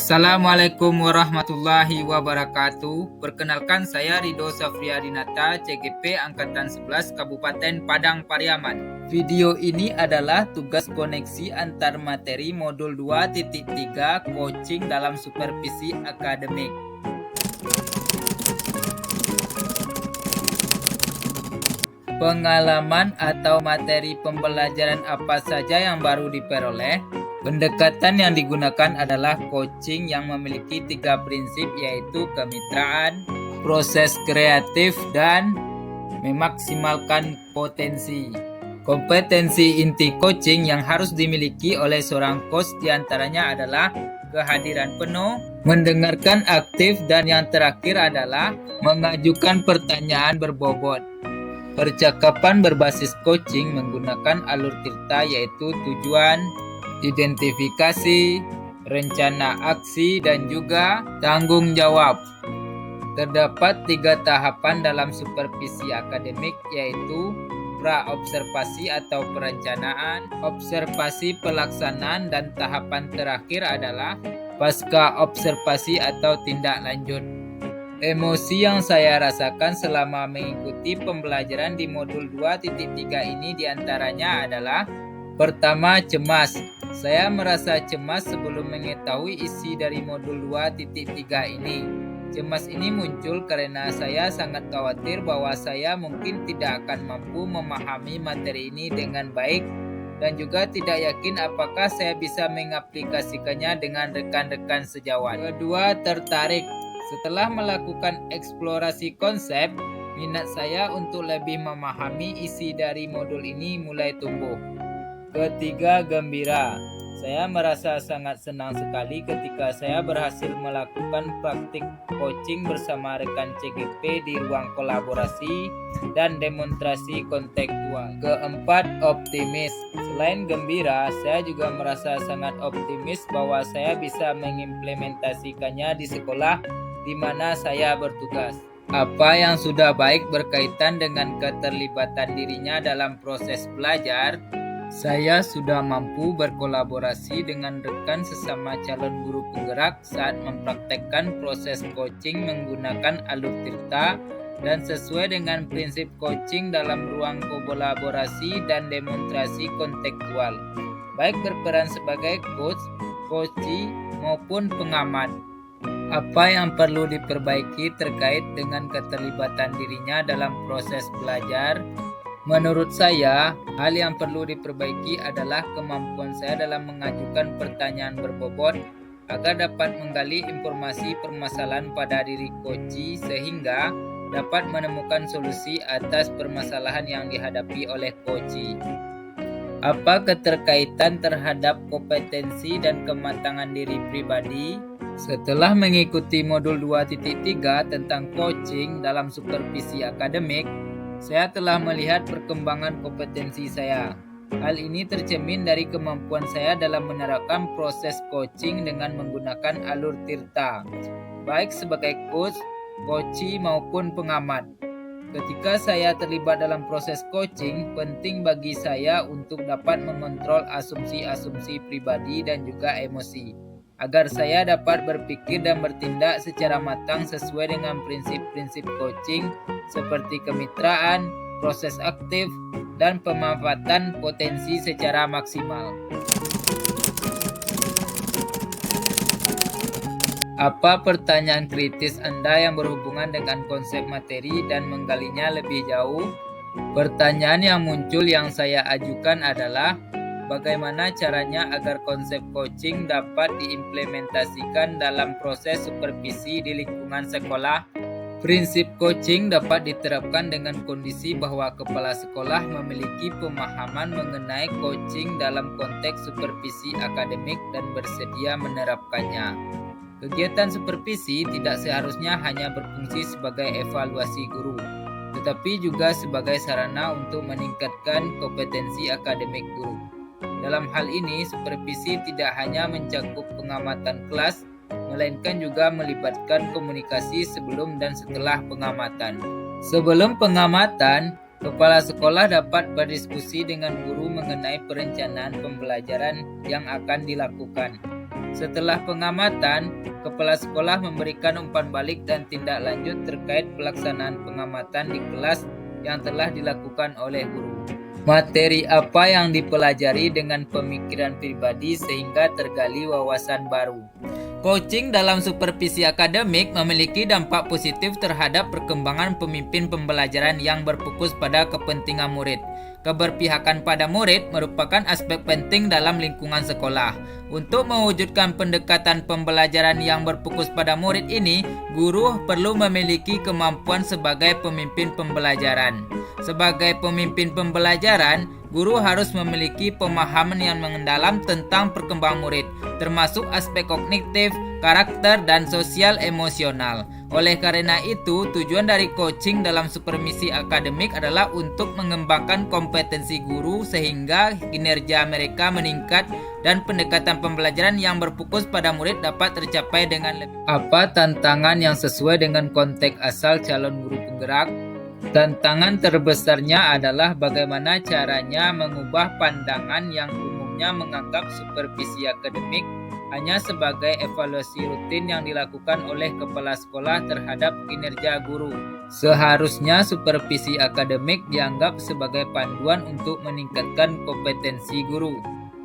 Assalamualaikum warahmatullahi wabarakatuh. Perkenalkan, saya Ridho Safriadinata, CGP Angkatan 11 Kabupaten Padang Pariaman. Video ini adalah tugas koneksi antar materi modul 2.3 coaching dalam supervisi akademik. Pengalaman atau materi pembelajaran apa saja yang baru diperoleh? Pendekatan yang digunakan adalah coaching yang memiliki 3 prinsip, yaitu kemitraan, proses kreatif, dan memaksimalkan potensi. Kompetensi inti coaching yang harus dimiliki oleh seorang coach diantaranya adalah kehadiran penuh, mendengarkan aktif, dan yang terakhir adalah mengajukan pertanyaan berbobot. Percakapan berbasis coaching menggunakan alur tirta, yaitu tujuan, identifikasi, rencana aksi, dan juga tanggung jawab. Terdapat 3 tahapan dalam supervisi akademik, yaitu pra-observasi atau perencanaan, observasi pelaksanaan, dan tahapan terakhir adalah pasca observasi atau tindak lanjut. Emosi yang saya rasakan selama mengikuti pembelajaran di modul 2.3 ini diantaranya adalah: pertama, cemas. Saya merasa cemas sebelum mengetahui isi dari modul 2.3 ini. Cemas ini muncul karena saya sangat khawatir bahwa saya mungkin tidak akan mampu memahami materi ini dengan baik dan juga tidak yakin apakah saya bisa mengaplikasikannya dengan rekan-rekan sejawat. Kedua, tertarik. Setelah melakukan eksplorasi konsep, minat saya untuk lebih memahami isi dari modul ini mulai tumbuh. Ketiga, gembira. Saya merasa sangat senang sekali ketika saya berhasil melakukan praktik coaching bersama rekan CGP di ruang kolaborasi dan demonstrasi kontekstual. Keempat, optimis. Selain gembira, saya juga merasa sangat optimis bahwa saya bisa mengimplementasikannya di sekolah di mana saya bertugas. Apa yang sudah baik berkaitan dengan keterlibatan dirinya dalam proses belajar, saya sudah mampu berkolaborasi dengan rekan sesama calon guru penggerak saat mempraktekkan proses coaching menggunakan alur tirta dan sesuai dengan prinsip coaching dalam ruang kolaborasi dan demonstrasi kontekstual, baik berperan sebagai coach, coachee, maupun pengamat. Apa yang perlu diperbaiki terkait dengan keterlibatan dirinya dalam proses belajar? Menurut saya, hal yang perlu diperbaiki adalah kemampuan saya dalam mengajukan pertanyaan berbobot agar dapat menggali informasi permasalahan pada diri coachee sehingga dapat menemukan solusi atas permasalahan yang dihadapi oleh coachee. Apa keterkaitan terhadap kompetensi dan kematangan diri pribadi? Setelah mengikuti modul 2.3 tentang coaching dalam supervisi akademik, saya telah melihat perkembangan kompetensi saya. Hal ini tercermin dari kemampuan saya dalam menerapkan proses coaching dengan menggunakan alur tirta, baik sebagai coach, coachee, maupun pengamat. Ketika saya terlibat dalam proses coaching, penting bagi saya untuk dapat mengontrol asumsi-asumsi pribadi dan juga emosi, agar saya dapat berpikir dan bertindak secara matang sesuai dengan prinsip-prinsip coaching seperti kemitraan, proses aktif, dan pemanfaatan potensi secara maksimal. Apa pertanyaan kritis Anda yang berhubungan dengan konsep materi dan menggalinya lebih jauh? Pertanyaan yang muncul yang saya ajukan adalah: bagaimana caranya agar konsep coaching dapat diimplementasikan dalam proses supervisi di lingkungan sekolah? Prinsip coaching dapat diterapkan dengan kondisi bahwa kepala sekolah memiliki pemahaman mengenai coaching dalam konteks supervisi akademik dan bersedia menerapkannya. Kegiatan supervisi tidak seharusnya hanya berfungsi sebagai evaluasi guru, tetapi juga sebagai sarana untuk meningkatkan kompetensi akademik guru. Dalam hal ini, supervisi tidak hanya mencakup pengamatan kelas, melainkan juga melibatkan komunikasi sebelum dan setelah pengamatan. Sebelum pengamatan, kepala sekolah dapat berdiskusi dengan guru mengenai perencanaan pembelajaran yang akan dilakukan. Setelah pengamatan, kepala sekolah memberikan umpan balik dan tindak lanjut terkait pelaksanaan pengamatan di kelas yang telah dilakukan oleh guru. Materi apa yang dipelajari dengan pemikiran pribadi sehingga tergali wawasan baru. Coaching dalam supervisi akademik memiliki dampak positif terhadap perkembangan pemimpin pembelajaran yang berfokus pada kepentingan murid. Keberpihakan pada murid merupakan aspek penting dalam lingkungan sekolah. Untuk mewujudkan pendekatan pembelajaran yang berfokus pada murid ini, guru perlu memiliki kemampuan sebagai pemimpin pembelajaran. Sebagai pemimpin pembelajaran, guru harus memiliki pemahaman yang mendalam tentang perkembangan murid, termasuk aspek kognitif, karakter, dan sosial emosional. Oleh karena itu, tujuan dari coaching dalam supervisi akademik adalah untuk mengembangkan kompetensi guru sehingga kinerja mereka meningkat dan pendekatan pembelajaran yang berfokus pada murid dapat tercapai dengan lebih. Apa tantangan yang sesuai dengan konteks asal calon guru penggerak? Tantangan terbesarnya adalah bagaimana caranya mengubah pandangan yang umumnya menganggap supervisi akademik hanya sebagai evaluasi rutin yang dilakukan oleh kepala sekolah terhadap kinerja guru. Seharusnya supervisi akademik dianggap sebagai panduan untuk meningkatkan kompetensi guru.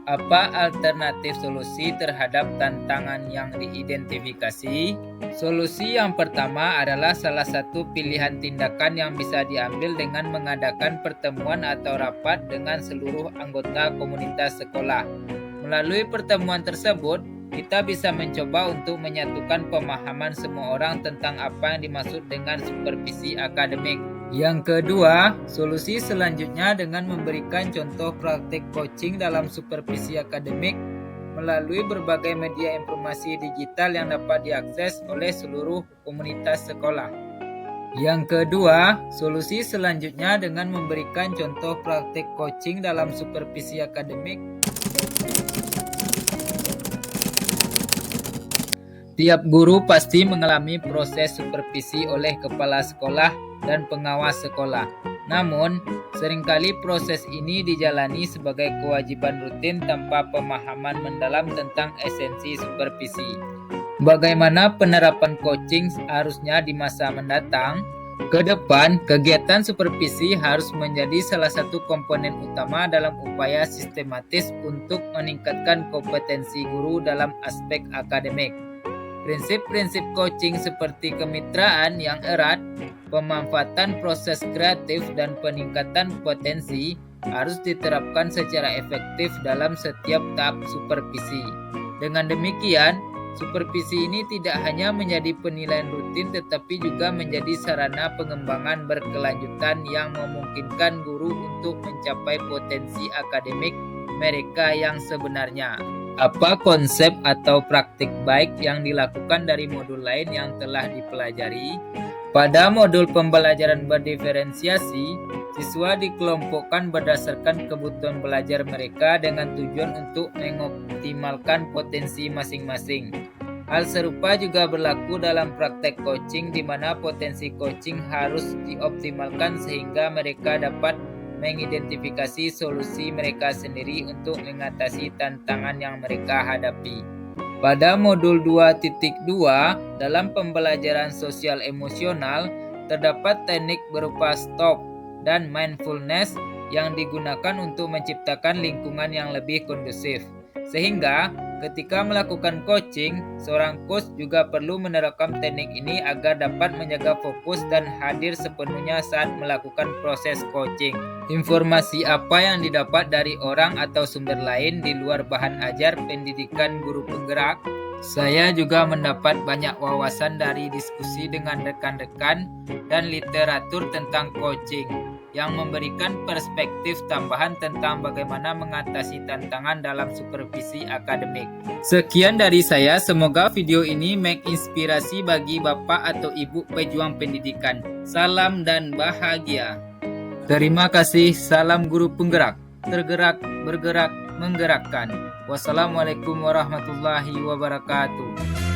Apa alternatif solusi terhadap tantangan yang diidentifikasi? Solusi yang pertama adalah salah satu pilihan tindakan yang bisa diambil dengan mengadakan pertemuan atau rapat dengan seluruh anggota komunitas sekolah. Melalui pertemuan tersebut, kita bisa mencoba untuk menyatukan pemahaman semua orang tentang apa yang dimaksud dengan supervisi akademik. Yang kedua, solusi selanjutnya dengan memberikan contoh praktik coaching dalam supervisi akademik melalui berbagai media informasi digital yang dapat diakses oleh seluruh komunitas sekolah. Yang kedua, solusi selanjutnya dengan memberikan contoh praktik coaching dalam supervisi akademik. Tiap guru pasti mengalami proses supervisi oleh kepala sekolah dan pengawas sekolah. Namun, seringkali proses ini dijalani sebagai kewajiban rutin tanpa pemahaman mendalam tentang esensi supervisi. Bagaimana penerapan coaching harusnya di masa mendatang? Ke depan, kegiatan supervisi harus menjadi salah satu komponen utama dalam upaya sistematis untuk meningkatkan kompetensi guru dalam aspek akademik. Prinsip-prinsip coaching seperti kemitraan yang erat, pemanfaatan proses kreatif, dan peningkatan potensi harus diterapkan secara efektif dalam setiap tahap supervisi. Dengan demikian, supervisi ini tidak hanya menjadi penilaian rutin tetapi juga menjadi sarana pengembangan berkelanjutan yang memungkinkan guru untuk mencapai potensi akademik mereka yang sebenarnya. Apa konsep atau praktik baik yang dilakukan dari modul lain yang telah dipelajari? Pada modul pembelajaran berdiferensiasi, siswa dikelompokkan berdasarkan kebutuhan belajar mereka dengan tujuan untuk mengoptimalkan potensi masing-masing. Hal serupa juga berlaku dalam praktek coaching di mana potensi coaching harus dioptimalkan sehingga mereka dapat mengidentifikasi solusi mereka sendiri untuk mengatasi tantangan yang mereka hadapi. Pada modul 2.2 dalam pembelajaran sosial emosional, terdapat teknik berupa stop dan mindfulness yang digunakan untuk menciptakan lingkungan yang lebih kondusif. Sehingga ketika melakukan coaching, seorang coach juga perlu menerapkan teknik ini agar dapat menjaga fokus dan hadir sepenuhnya saat melakukan proses coaching. Informasi apa yang didapat dari orang atau sumber lain di luar bahan ajar pendidikan guru penggerak? Saya juga mendapat banyak wawasan dari diskusi dengan rekan-rekan dan literatur tentang coaching yang memberikan perspektif tambahan tentang bagaimana mengatasi tantangan dalam supervisi akademik. Sekian dari saya, semoga video ini menginspirasi bagi Bapak atau Ibu pejuang pendidikan. Salam dan bahagia. Terima kasih, salam guru penggerak. Tergerak, bergerak, menggerakkan. Wassalamualaikum warahmatullahi wabarakatuh.